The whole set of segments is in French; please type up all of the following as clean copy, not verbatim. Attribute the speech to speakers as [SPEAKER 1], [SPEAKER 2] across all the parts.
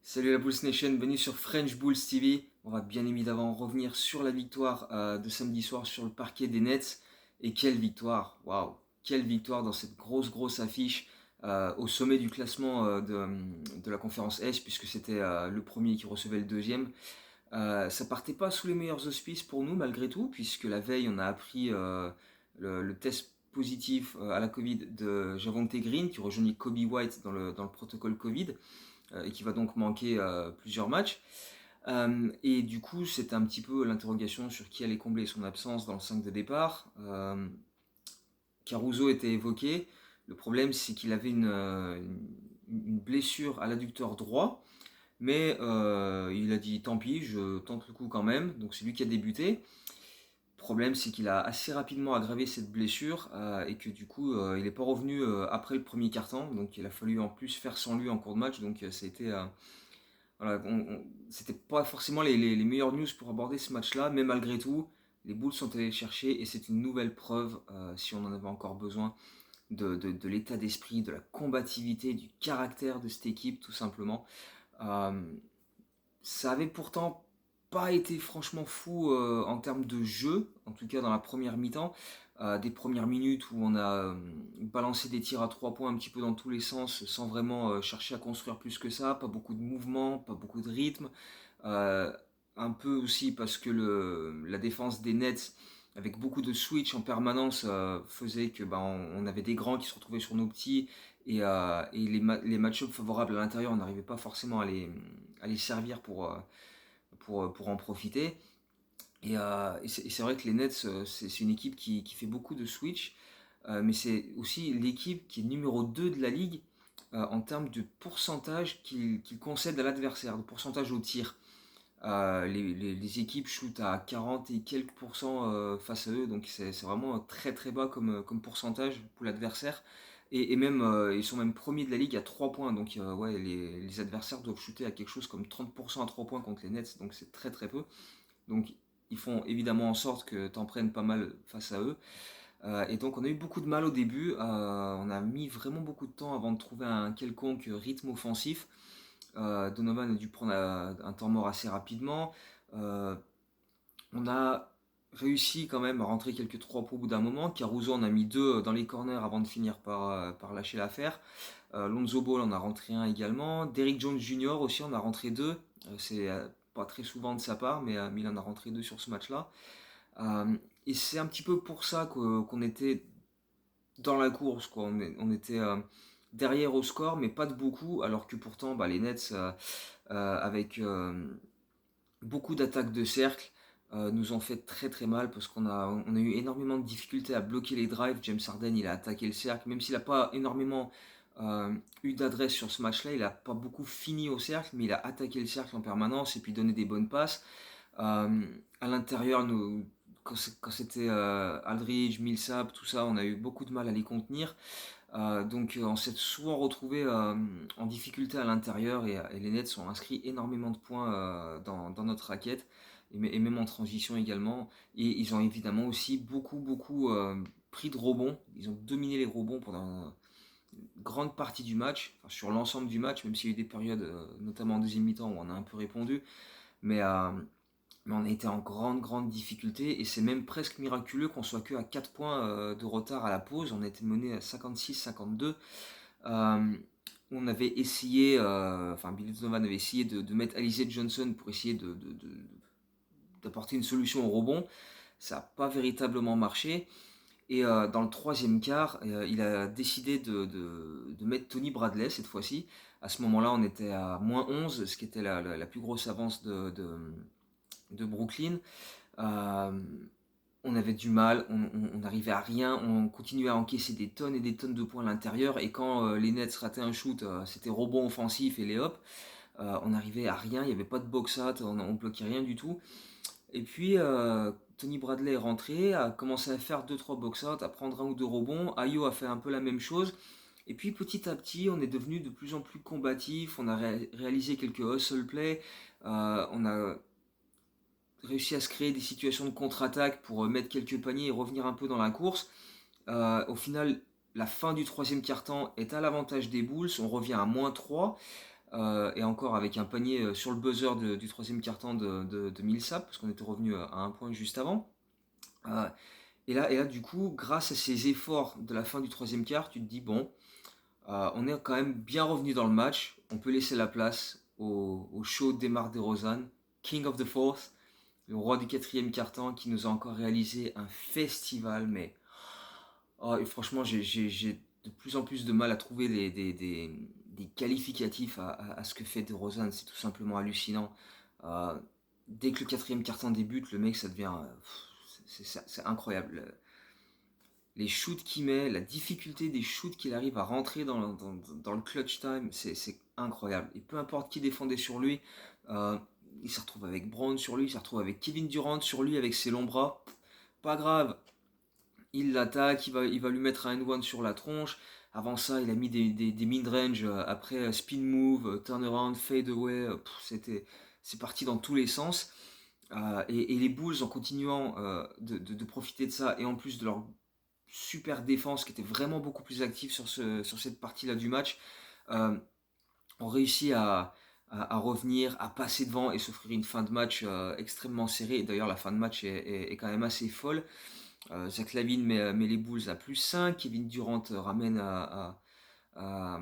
[SPEAKER 1] Salut la Bulls Nation, bienvenue sur French Bulls TV. On va bien évidemment revenir sur la victoire de samedi soir sur le parquet des Nets. Et quelle victoire, waouh, quelle victoire dans cette grosse affiche au sommet du classement de la conférence Est, puisque c'était le premier qui recevait le deuxième. Ça partait pas sous les meilleurs auspices pour nous malgré tout, puisque la veille on a appris le test positif à la Covid de Javonte Green qui rejoignit Kobe White dans le protocole Covid et qui va donc manquer plusieurs matchs. Et du coup, c'était un petit peu l'interrogation sur qui allait combler son absence dans le 5 de départ. Caruso était évoqué. Le problème, c'est qu'il avait une blessure à l'adducteur droit, mais il a dit tant pis, je tente le coup quand même. Donc c'est lui qui a débuté. Le problème, c'est qu'il a assez rapidement aggravé cette blessure et que du coup, il n'est pas revenu après le premier quart-temps. Donc il a fallu en plus faire sans lui en cours de match. Donc ça a été voilà, c'était pas forcément les meilleures news pour aborder ce match-là, mais malgré tout, les Bulls sont allés le chercher et c'est une nouvelle preuve, si on en avait encore besoin, de l'état d'esprit, de la combativité, du caractère de cette équipe, tout simplement. Euh, Ça avait pourtant pas été franchement fou en termes de jeu, en tout cas dans la première mi-temps. Des premières minutes où on a balancé des tirs à 3 points un petit peu dans tous les sens sans vraiment chercher à construire plus que ça, pas beaucoup de mouvement, pas beaucoup de rythme. Euh, un peu aussi parce que la défense des Nets avec beaucoup de switch en permanence faisait que on avait des grands qui se retrouvaient sur nos petits et les match-ups favorables à l'intérieur on n'arrivait pas forcément à les servir pour en profiter. Et c'est vrai que les Nets, c'est une équipe qui fait beaucoup de switch, mais c'est aussi l'équipe qui est numéro 2 de la ligue en termes de pourcentage qu'il concède à l'adversaire, de pourcentage au tir. Les équipes shootent à 40 et quelques pourcents face à eux, donc c'est vraiment très bas comme pourcentage pour l'adversaire. Et même, ils sont même premiers de la ligue à 3 points, donc ouais, les adversaires doivent shooter à quelque chose comme 30% à 3 points contre les Nets, donc c'est très peu. Donc ils font évidemment en sorte que t'en prennes pas mal face à eux. Et donc on a eu beaucoup de mal au début, on a mis vraiment beaucoup de temps avant de trouver un quelconque rythme offensif. Donovan a dû prendre un temps mort assez rapidement. Euh, on a réussi quand même à rentrer quelques trois points au bout d'un moment. Caruso en a mis deux dans les corners avant de finir par lâcher l'affaire. Lonzo Ball en a rentré un également. Derrick Jones Jr. aussi en a rentré deux. C'est pas très souvent de sa part, mais il en a rentré deux sur ce match-là. Et c'est un petit peu pour ça qu'on était dans la course, quoi. On était derrière au score, mais pas de beaucoup, alors que pourtant les Nets, avec beaucoup d'attaques de cercle, nous ont fait très mal parce qu'on a eu énormément de difficultés à bloquer les drives. James Harden il a attaqué le cercle, même s'il n'a pas énormément eu d'adresse sur ce match-là, il n'a pas beaucoup fini au cercle, mais il a attaqué le cercle en permanence et puis donné des bonnes passes. À l'intérieur, quand c'était Aldridge, Millsap, tout ça, on a eu beaucoup de mal à les contenir. Donc on s'est souvent retrouvé en difficulté à l'intérieur et les Nets ont inscrit énormément de points dans notre raquette et même en transition également. Et ils ont évidemment aussi beaucoup pris de rebonds. Ils ont dominé les rebonds pendant une grande partie du match, enfin, sur l'ensemble du match, même s'il y a eu des périodes, notamment en deuxième mi-temps, où on a un peu répondu. Mais on a été en grande difficulté et c'est même presque miraculeux qu'on soit que à 4 points de retard à la pause. On a été mené à 56-52. Euh, on avait essayé, enfin Billy Donovan avait essayé de mettre Alize Johnson pour essayer d'apporter une solution au rebond. Ça n'a pas véritablement marché. Et dans le troisième quart, il a décidé de mettre Tony Bradley cette fois-ci. À ce moment-là, on était à -11, ce qui était la plus grosse avance de Brooklyn. Euh, on avait du mal, on n'arrivait à rien, on continuait à encaisser des tonnes et des tonnes de points à l'intérieur. Et quand les Nets rataient un shoot, c'était rebond offensif et les hop. On n'arrivait à rien, il n'y avait pas de box-out, on bloquait rien du tout. Et puis Tony Bradley est rentré, a commencé à faire deux trois box-out, à prendre un ou deux rebonds. Ayo a fait un peu la même chose. Et puis petit à petit, on est devenu de plus en plus combatif. On a réalisé quelques hustle plays. On a réussi à se créer des situations de contre-attaque pour mettre quelques paniers et revenir un peu dans la course. Au final, la fin du troisième quart-temps est à l'avantage des Bulls. On revient à -3. et encore avec un panier sur le buzzer du troisième quart-temps de Millsap, parce qu'on était revenu à un point juste avant. Euh, et là, du coup, grâce à ces efforts de la fin du troisième quart, tu te dis, bon, on est quand même bien revenu dans le match, on peut laisser la place au show DeMar DeRozan, King of the Fourth, le roi du quatrième quart-temps, qui nous a encore réalisé un festival, mais oh, et franchement, j'ai de plus en plus de mal à trouver des qualificatifs à ce que fait DeRozan. C'est tout simplement hallucinant. Euh, Dès que le quatrième quart-temps débute, le mec, ça devient... c'est incroyable. Les shoots qu'il met, la difficulté des shoots qu'il arrive à rentrer dans le clutch time, c'est incroyable. Et peu importe qui défendait sur lui, euh, il se retrouve avec Brown sur lui, il se retrouve avec Kevin Durant sur lui, avec ses longs bras. Pas grave, il l'attaque, il va lui mettre un N1 sur la tronche. Avant ça, il a mis des mid-range, après spin move, turnaround, fade away. C'est parti dans tous les sens. Et les Bulls, en continuant de profiter de ça, et en plus de leur super défense qui était vraiment beaucoup plus active sur cette partie-là du match, euh, ont réussi à revenir, à passer devant et s'offrir une fin de match extrêmement serrée. D'ailleurs, la fin de match est quand même assez folle. Zach LaVine met les Bulls à +5. Kevin Durant ramène à- à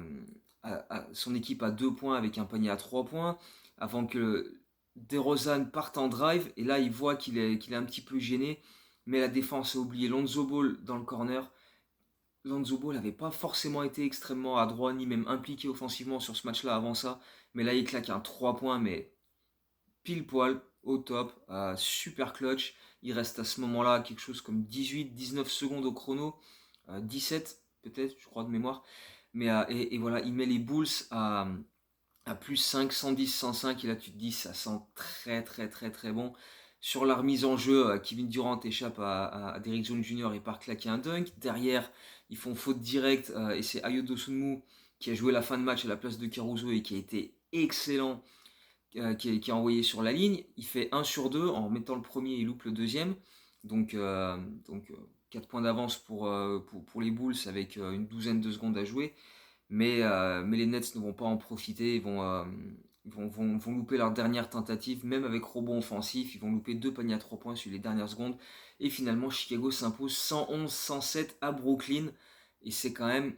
[SPEAKER 1] son équipe à 2 points avec un panier à 3 points. Avant que DeRozan parte en drive. Et là, il voit qu'il est un petit peu gêné. Mais la défense a oublié Lonzo Ball dans le corner. Lonzo Ball n'avait pas forcément été extrêmement adroit ni même impliqué offensivement sur ce match-là avant ça. Mais là, il claque un 3 points, mais pile poil, au top, super clutch. Il reste à ce moment-là quelque chose comme 18-19 secondes au chrono, 17 peut-être, je crois de mémoire. Mais et voilà, il met les Bulls à +5, 110, 105. Et là, tu te dis, ça sent très très très très bon. Sur la remise en jeu, Kevin Durant échappe à Derrick Jones Jr. et part claquer un dunk. Derrière, ils font faute directe et c'est Ayo Dosunmu qui a joué la fin de match à la place de Caruso et qui a été excellent, qui est envoyé sur la ligne. Il fait 1 sur 2 en mettant le premier et loupe le deuxième. Donc, euh, donc 4 points d'avance pour les Bulls avec une douzaine de secondes à jouer. Mais les Nets ne vont pas en profiter. Ils vont louper leur dernière tentative, même avec rebond offensif. Ils vont louper 2 paniers à 3 points sur les dernières secondes. Et finalement, Chicago s'impose 111-107 à Brooklyn. Et c'est quand même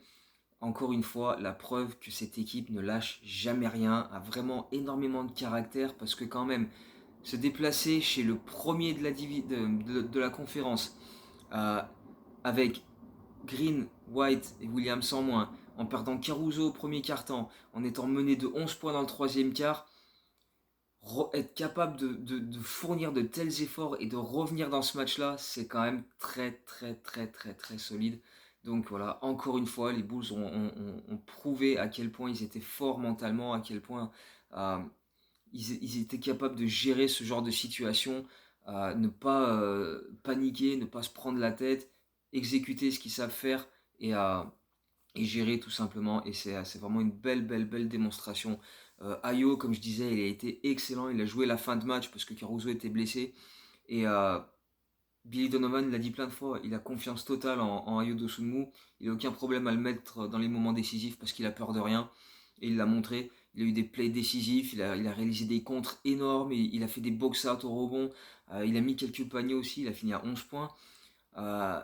[SPEAKER 1] encore une fois, la preuve que cette équipe ne lâche jamais rien, a vraiment énormément de caractère, parce que quand même, se déplacer chez le premier de la conférence, euh, avec Green, White et Williams en moins, en perdant Caruso au premier quart-temps, en étant mené de 11 points dans le troisième quart, être capable de fournir de tels efforts et de revenir dans ce match-là, c'est quand même très très très très très solide. Donc voilà, encore une fois, les Bulls ont prouvé à quel point ils étaient forts mentalement, à quel point euh, ils étaient capables de gérer ce genre de situation, ne pas paniquer, ne pas se prendre la tête, exécuter ce qu'ils savent faire et gérer tout simplement. Et c'est vraiment une belle, belle, belle démonstration. Ayo, comme je disais, il a été excellent. Il a joué la fin de match parce que Caruso était blessé. Et Billy Donovan l'a dit plein de fois, il a confiance totale en Ayo Dosunmu. Il n'a aucun problème à le mettre dans les moments décisifs parce qu'il a peur de rien. Et il l'a montré. Il a eu des plays décisifs, il a réalisé des contres énormes, il a fait des box-out au rebond. Il a mis quelques paniers aussi, il a fini à 11 points. Euh,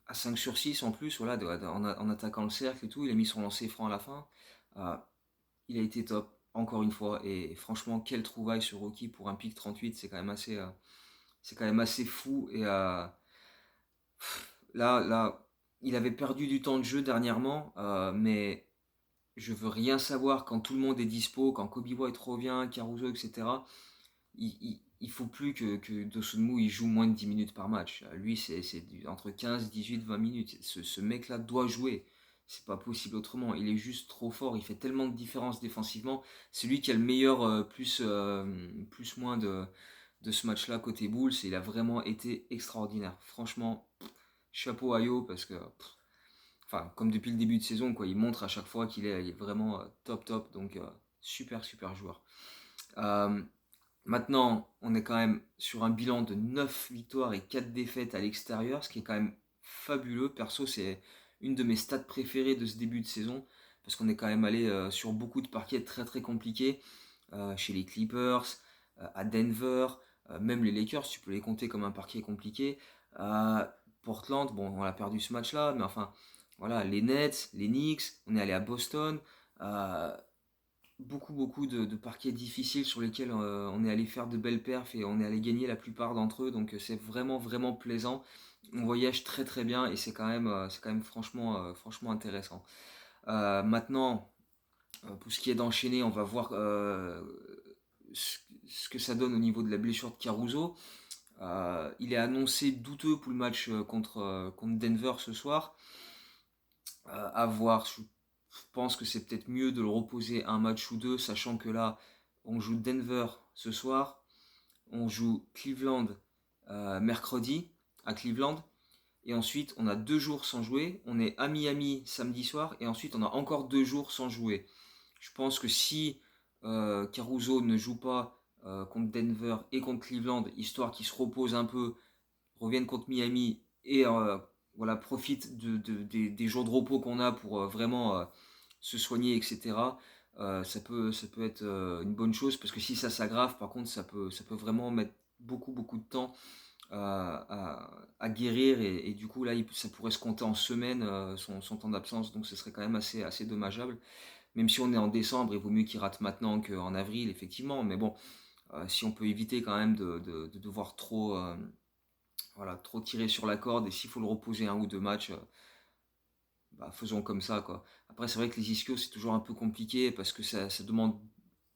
[SPEAKER 1] à 5 sur 6 en plus, voilà, en attaquant le cercle et tout. Il a mis son lancer franc à la fin. Euh, il a été top, encore une fois. Et franchement, quelle trouvaille sur Rocky pour un pick 38, c'est quand même assez fou. Et là, il avait perdu du temps de jeu dernièrement, mais je veux rien savoir quand tout le monde est dispo, quand Kobe White revient, Caruso, etc. Il faut plus que Dosunmu il joue moins de 10 minutes par match. Lui, c'est entre 15, 18, 20 minutes. Ce mec-là doit jouer. C'est pas possible autrement. Il est juste trop fort. Il fait tellement de différence défensivement. C'est lui qui a le meilleur plus-moins de ce match-là côté Bulls. Et il a vraiment été extraordinaire. Franchement, chapeau à Yo parce que, enfin, comme depuis le début de saison, quoi, il montre à chaque fois qu'il est vraiment top, top. Donc, super, super joueur. Euh, Maintenant, on est quand même sur un bilan de 9 victoires et 4 défaites à l'extérieur, ce qui est quand même fabuleux. Perso, c'est une de mes stats préférées de ce début de saison, parce qu'on est quand même allé sur beaucoup de parquets très très compliqués, chez les Clippers, à Denver, même les Lakers, tu peux les compter comme un parquet compliqué. Portland, bon, on a perdu ce match-là, mais enfin, voilà, les Nets, les Knicks, on est allé à Boston. euh, beaucoup de parquets difficiles sur lesquels on est allé faire de belles perfs et on est allé gagner la plupart d'entre eux. Donc c'est vraiment vraiment plaisant. On voyage très très bien et c'est quand même franchement intéressant. Maintenant, pour ce qui est d'enchaîner, on va voir ce que ça donne au niveau de la blessure de Caruso. Il est annoncé douteux pour le match contre Denver ce soir. À voir, je pense que c'est peut-être mieux de le reposer un match ou deux, sachant que là, on joue Denver ce soir, on joue Cleveland mercredi à Cleveland, et ensuite on a 2 jours sans jouer, on est à Miami samedi soir, et ensuite on a encore 2 jours sans jouer. Je pense que si Caruso ne joue pas contre Denver et contre Cleveland, histoire qu'il se repose un peu, revienne contre Miami et voilà, profite des jours de repos qu'on a pour vraiment se soigner, etc. Ça peut être une bonne chose parce que si ça s'aggrave, par contre, ça peut vraiment mettre beaucoup de temps à guérir et du coup, là, ça pourrait se compter en semaines son temps d'absence, donc ce serait quand même assez dommageable. Même si on est en décembre, il vaut mieux qu'il rate maintenant qu'en avril, effectivement, mais bon, si on peut éviter quand même de devoir voilà, trop tirer sur la corde et s'il faut le reposer un ou deux matchs, bah, faisons comme ça quoi. Après c'est vrai que les ischios c'est toujours un peu compliqué parce que ça demande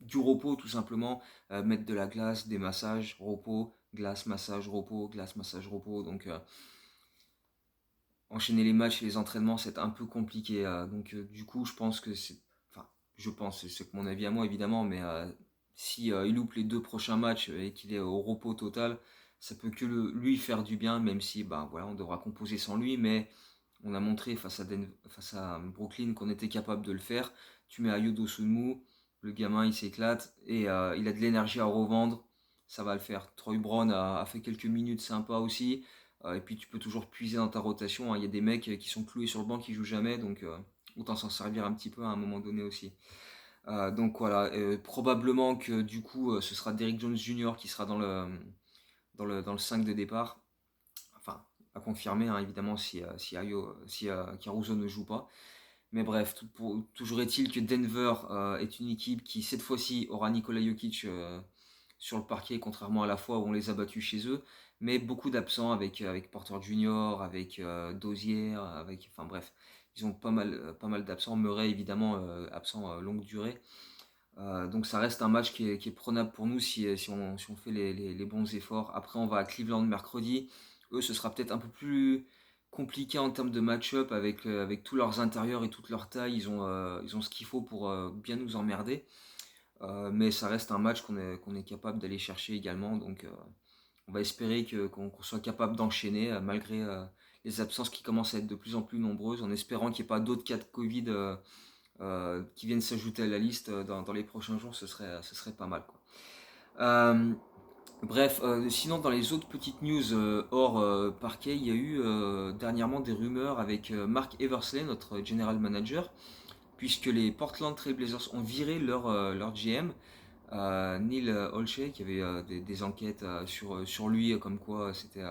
[SPEAKER 1] du repos tout simplement, mettre de la glace, des massages, repos, glace, massage, repos, glace, massage, repos. Donc enchaîner les matchs et les entraînements c'est un peu compliqué. Donc du coup je pense que c'est, enfin je pense, c'est que mon avis à moi évidemment, mais si il loupe les 2 prochains matchs et qu'il est au repos total, ça peut que lui faire du bien, même si bah voilà on devra composer sans lui, mais on a montré face à Brooklyn qu'on était capable de le faire. Tu mets Ayo Dosunmu, le gamin il s'éclate et il a de l'énergie à revendre, ça va le faire. Troy Brown a fait quelques minutes sympas aussi. Et puis tu peux toujours puiser dans ta rotation, hein. Il y a des mecs qui sont cloués sur le banc qui jouent jamais, donc autant s'en servir un petit peu à un moment donné aussi. Donc voilà, probablement que du coup ce sera Derrick Jones Jr. qui sera dans le 5 de départ. Enfin, à confirmer hein, évidemment si Caruso ne joue pas. Mais bref, toujours est-il que Denver est une équipe qui cette fois-ci aura Nikola Jokic sur le parquet, contrairement à la fois où on les a battus chez eux. Mais beaucoup d'absents avec Porter Junior, avec Dozier, enfin bref, ils ont pas mal d'absents. Murray évidemment absent longue durée. Donc ça reste un match qui est prenable pour nous si on fait les bons efforts. Après on va à Cleveland mercredi. Eux ce sera peut-être un peu plus compliqué en termes de match-up avec tous leurs intérieurs et toute leur taille. Ils ont ce qu'il faut pour bien nous emmerder. Mais ça reste un match qu'on est capable d'aller chercher également. Donc on va espérer qu'on soit capable d'enchaîner malgré les absences qui commencent à être de plus en plus nombreuses, en espérant qu'il n'y ait pas d'autres cas de Covid qui viennent s'ajouter à la liste dans les prochains jours, ce serait pas mal quoi. Euh, Bref, sinon dans les autres petites news hors parquet, il y a eu dernièrement des rumeurs avec Mark Eversley, notre general manager, puisque les Portland Trail Blazers ont viré leur GM, Neil Olshey, qui avait des enquêtes sur lui, comme quoi c'était...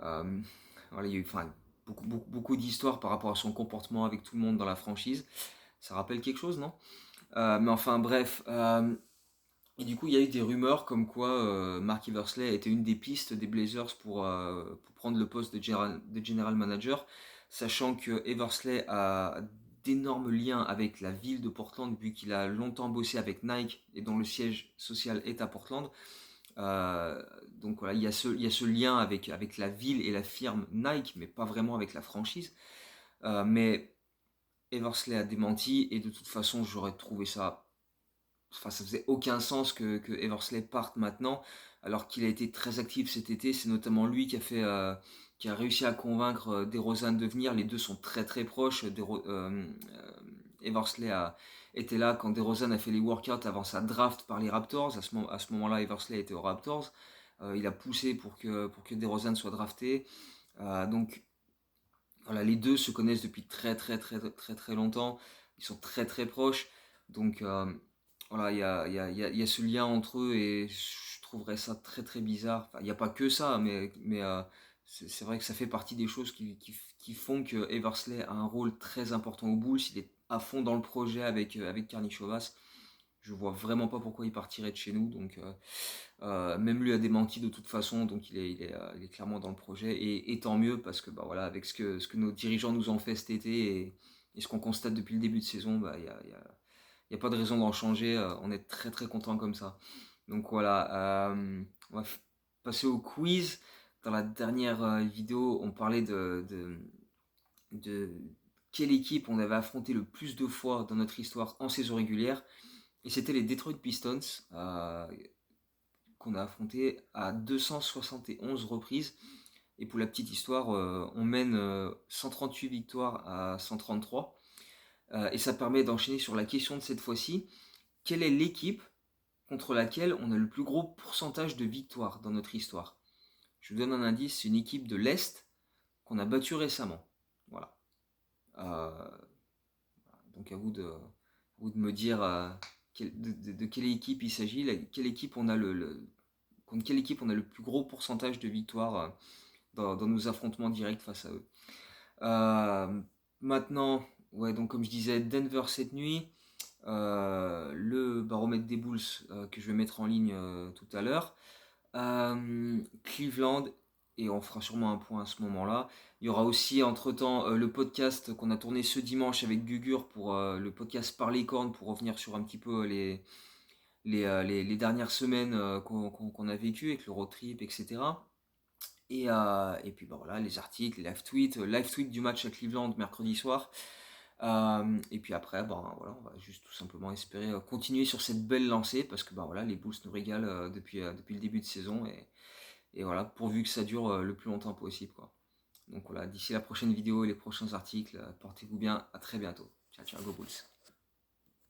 [SPEAKER 1] euh, voilà, il y a eu enfin, beaucoup d'histoires par rapport à son comportement avec tout le monde dans la franchise. Ça rappelle quelque chose, non? Mais enfin bref, et du coup il y a eu des rumeurs comme quoi Mark Eversley était une des pistes des Blazers pour prendre le poste de general manager, sachant que Eversley a d'énormes liens avec la ville de Portland vu qu'il a longtemps bossé avec Nike et dont le siège social est à Portland. Euh, donc voilà, il y a ce lien avec la ville et la firme Nike, mais pas vraiment avec la franchise. Mais Eversley a démenti et de toute façon j'aurais trouvé ça, enfin ça faisait aucun sens que Eversley parte maintenant alors qu'il a été très actif cet été. C'est notamment lui qui a réussi à convaincre DeRozan de venir. Les deux sont très très proches. Eversley était là quand DeRozan a fait les workouts avant sa draft par les Raptors. À ce moment-là, Eversley était aux Raptors. Il a poussé pour que DeRozan soit drafté. Donc voilà, les deux se connaissent depuis très très très très très longtemps. ils sont très très proches. Donc voilà, il y a ce lien entre eux et je trouverais ça très très bizarre. Enfin, il n'y a pas que ça, mais c'est vrai que ça fait partie des choses qui font que Eversley a un rôle très important aux Bulls. Il est à fond dans le projet avec Karnišovas. Je vois vraiment pas pourquoi il partirait de chez nous. Donc même lui a démenti de toute façon. Donc il est clairement dans le projet. Et tant mieux parce que bah, voilà, avec ce que nos dirigeants nous ont fait cet été et ce qu'on constate depuis le début de saison, bah, il n'y a pas de raison d'en changer. On est très très content comme ça. Donc voilà, on va passer au quiz. Dans la dernière vidéo, on parlait de quelle équipe on avait affronté le plus de fois dans notre histoire en saison régulière. Et c'était les Detroit Pistons qu'on a affronté à 271 reprises. Et pour la petite histoire, on mène 138 victoires à 133. Et ça permet d'enchaîner sur la question de cette fois-ci. Quelle est l'équipe contre laquelle on a le plus gros pourcentage de victoires dans notre histoire? Je vous donne un indice, c'est une équipe de l'Est qu'on a battue récemment. Voilà. Euh, donc à vous de me dire de quelle équipe il s'agit, contre quelle équipe on a le plus gros pourcentage de victoires dans nos affrontements directs face à eux. Maintenant, ouais, donc comme je disais, Denver cette nuit, le baromètre des Bulls que je vais mettre en ligne tout à l'heure, Cleveland, et on fera sûrement un point à ce moment-là. Il y aura aussi entre-temps le podcast qu'on a tourné ce dimanche avec Gugur pour le podcast Par les cornes pour revenir sur un petit peu les dernières semaines qu'on a vécues avec le road trip, etc. Et puis bah, voilà, les articles, live tweet du match à Cleveland mercredi soir. Et puis après, ben, voilà, on va juste tout simplement espérer continuer sur cette belle lancée parce que ben, voilà, les Bulls nous régalent depuis le début de saison et voilà, pourvu que ça dure le plus longtemps possible, quoi. Donc voilà, d'ici la prochaine vidéo et les prochains articles, portez-vous bien, à très bientôt. Ciao, ciao, go Bulls.